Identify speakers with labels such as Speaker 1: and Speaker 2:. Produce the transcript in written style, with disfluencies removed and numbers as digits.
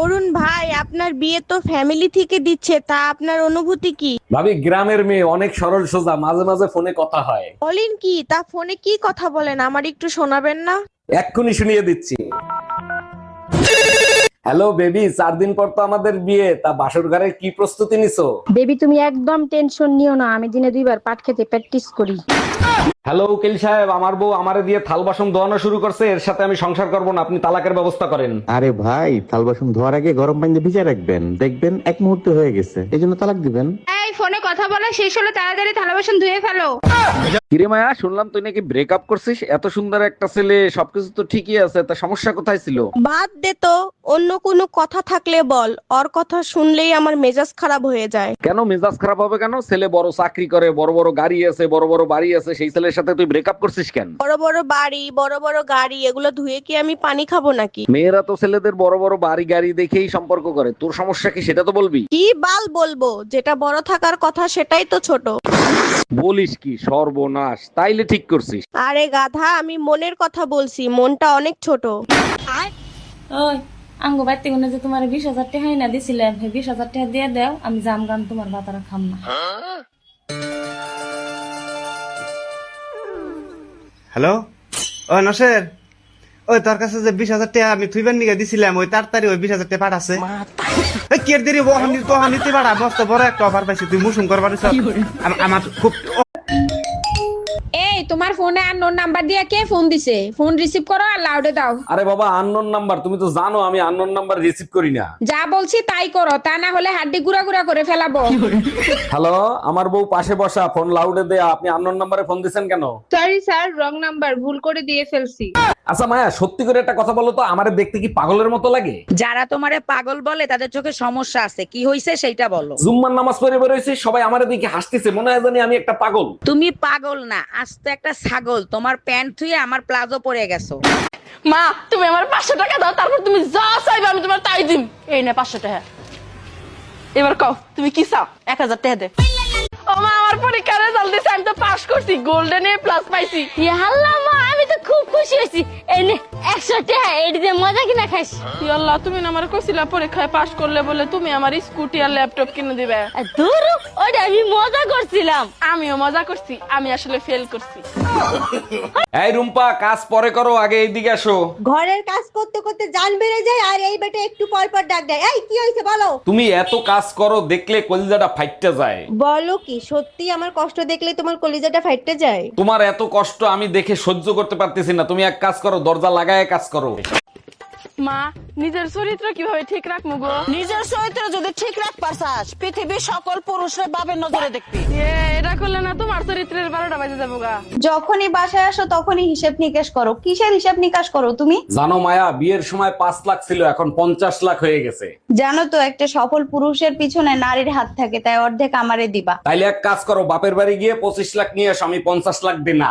Speaker 1: অরুণ ভাই, আপনার বিয়ে তো ফ্যামিলি থেকে দিচ্ছে, তা আপনার অনুভূতি কি?
Speaker 2: ভাবি, গ্রামের মেয়ে অনেক সরল সোজা, মাঝে মাঝে ফোনে কথা হয়।
Speaker 1: বলেন কি? তা ফোনে কি কথা বলেন, আমার একটু শোনাবেন না?
Speaker 2: এক্ষুনি শুনিয়ে দিচ্ছি। হ্যালো বেবি, 4 দিন পর তো আমাদের বিয়ে, তা বাসর ঘরের কি প্রস্তুতি নিছো?
Speaker 3: বেবি তুমি একদম টেনশন নিও না, আমি দিনে 2বার পাট খেতে প্র্যাকটিস করি।
Speaker 2: হ্যালো উকিল সাহেব, আমার বউ আমারে দিয়ে থাল বাসন ধোয়ানো শুরু করছে, এর সাথে আমি সংসার করব না, আপনি তালাকের ব্যবস্থা করেন।
Speaker 4: আরে ভাই, থাল বাসন ধোয়ার আগে গরম পানিতে ভিজে রাখবেন, দেখবেন এক মুহূর্তে হয়ে গেছে, এই জন্য তালাক দিবেন।
Speaker 5: এই ফোনে কথা বলা শেষ হলো তাড়াতাড়ি থালা বাসন ধুয়ে ফেলো।
Speaker 2: কিরে মায়া, শুনলাম তুই নাকি ব্রেকআপ করছিস। এত সুন্দর একটা ছেলে, সবকিছু তো ঠিকই আছে, তা সমস্যা কোথায় ছিল?
Speaker 1: বাদ দে তো, অন্য কোনো কথা থাকলে বল। ওর কথা শুনলেই আমার মেজাজ খারাপ হয়ে যায়।
Speaker 2: কেন মেজাজ খারাপ হবে কেন? ছেলে বড় চাকরি করে, বড় বড় গাড়ি আছে, বড় বড় বাড়ি আছে, সেই ছেলের সাথে তুই ব্রেকআপ করছিস কেন?
Speaker 1: বড় বড় বাড়ি, বড় বড় গাড়ি, এগুলো ধুয়ে কি আমি পানি খাবো নাকি?
Speaker 2: মেয়েরা তো ছেলেদের বড় বড় বাড়ি গাড়ি দেখেই সম্পর্ক করে, তোর সমস্যা কি সেটা তো বলবি।
Speaker 1: কি বাল বলবো? যেটা বড় থাকার কথা সেটাই তো ছোট।
Speaker 2: বলিস কি সর্বনাশ, তাইলে ঠিক করছিস।
Speaker 1: আরে গাধা, আমি মনের কথা বলছি, মনটা অনেক ছোট।
Speaker 6: ওই আঙ্গো বাইতে গুনে যে তোমার 20,000 টাকা না দিছিলাম, 20,000 টাকা দিয়ে দাও, আমি জাম গান তোমার বাতারা খাম না।
Speaker 7: হ্যালো, ও নসের, ওই তোর কাছে যে 20,000 টাকা আমি থুইবার নিগে দিছিলাম, ওই তাড়াতাড়ি ওই 20,000 টাকা পাঠাছে। কি এর দেরি বহানি নিতে পারা, মস্ত বড় একটা অফার পাইছি, তুই মুসুম করবার আমার খুব।
Speaker 5: এই তোমার ফোনে আননোন নাম্বার দিয়ে কে ফোন দিছে? ফোন রিসিভ করো আর লাউডে দাও।
Speaker 2: আরে বাবা, আননোন নাম্বার, তুমি তো জানো আমি আননোন নাম্বার রিসিভ করি না।
Speaker 5: যা বলছি তাই করো, তা না হলে হাড্ডি গুড়া গুড়া করে ফেলাবো।
Speaker 2: হ্যালো, আমার বউ পাশে বসা, ফোন লাউডে দেয়া, আপনি আননোন নাম্বারে ফোন দিছেন কেন?
Speaker 5: সরি স্যার, রং নাম্বার, ভুল করে দিয়ে ফেলছি।
Speaker 2: আচ্ছা মায়া, সত্যি করে একটা কথা বলো তো, আমারে দেখতে কি পাগলের মতো লাগে?
Speaker 8: যারা তোমারে পাগল বলে তাদের চোখে সমস্যা আছে, কি হইছে সেইটা বলো।
Speaker 2: জুম্মার নামাজ পড়ে বেরোইছি, সবাই আমারে দেখে হাসতেছে, মনে হয় জানি আমি একটা পাগল।
Speaker 8: তুমি পাগল না, আস্ত একটা ছাগল, তোমার প্যান্ট ধুয়ে আমার প্লাজো পরে গেছো।
Speaker 6: মা তুমি আমার 500 টাকা দাও, তারপর তুমি যা চাইবে আমি তোমার তাই দিম। এই নে 500 টাকা, এবার কও তুমি কি চাও? 1,000 টাকা দে। ও মা, আমার পরীক্ষার রেজাল্ট দিছে, আমি তো পাস করছি, গোল্ডেন এ প্লাস পাইছি। ইয়া আল্লাহ মা, আমি তো খুব খুশি হইছি। এই নে 100 টাকা, এডি দিয়ে মজা কিনা খাইস। ইয়া আল্লাহ, তুমি না আমার কইছিলা পরীক্ষায় পাস করলে বলে তুমি আমার স্কুটি আর ল্যাপটপ কিনে দিবে। দূর, ওটা আমি মজা করছিলাম। আমিও মজা করছি, আমি আসলে ফেল করছি।
Speaker 2: এই রুম্পা, কাজ পরে করো, আগে এইদিকে আসো।
Speaker 9: ঘরের কাজ করতে করতে জান বেড়ে যায়, আর এই বেটা একটু পর পর ডাক দেয়। এই কি হয়েছে বলো?
Speaker 2: তুমি এত কাজ করো, দেখলে কলিজাটা ফাইটটা যায়।
Speaker 9: বলো কি সত্যি আমার কষ্ট দেখলে তোমার কলিজাটা ফাইটতে যায়?
Speaker 2: তোমার এত কষ্ট আমি দেখে সহ্য করতে পারতেছি না, তুমি এক কাজ করো, দরজা লাগায় কাজ করো।
Speaker 6: মা, নিজের চরিত্র কিভাবে ঠিক রাখবো গো?
Speaker 8: নিজের চরিত্র যদি ঠিক রাখবার চাস, পৃথিবীর সকল পুরুষরা বাবের নজরে দেখবি।
Speaker 6: এটা করলে না তোমার চরিত্রের 12টা বাজে যাবো গা।
Speaker 9: যখনই বাসায় আসো তখনই হিসেব নিকাশ করো। কিসের হিসাব নিকাশ করো তুমি?
Speaker 2: জানো মায়া, বিয়ের সময় 5 লাখ ছিল, এখন 50 লাখ হয়ে গেছে।
Speaker 9: জানো তো, একটা সফল পুরুষের পিছনে নারীর হাত থাকে, তাই অর্ধেক আমারে দিবা।
Speaker 2: তাইলে এক কাজ করো, বাপের বাড়ি গিয়ে 25 লাখ নিয়ে আসো, আমি 50 লাখ দিই না।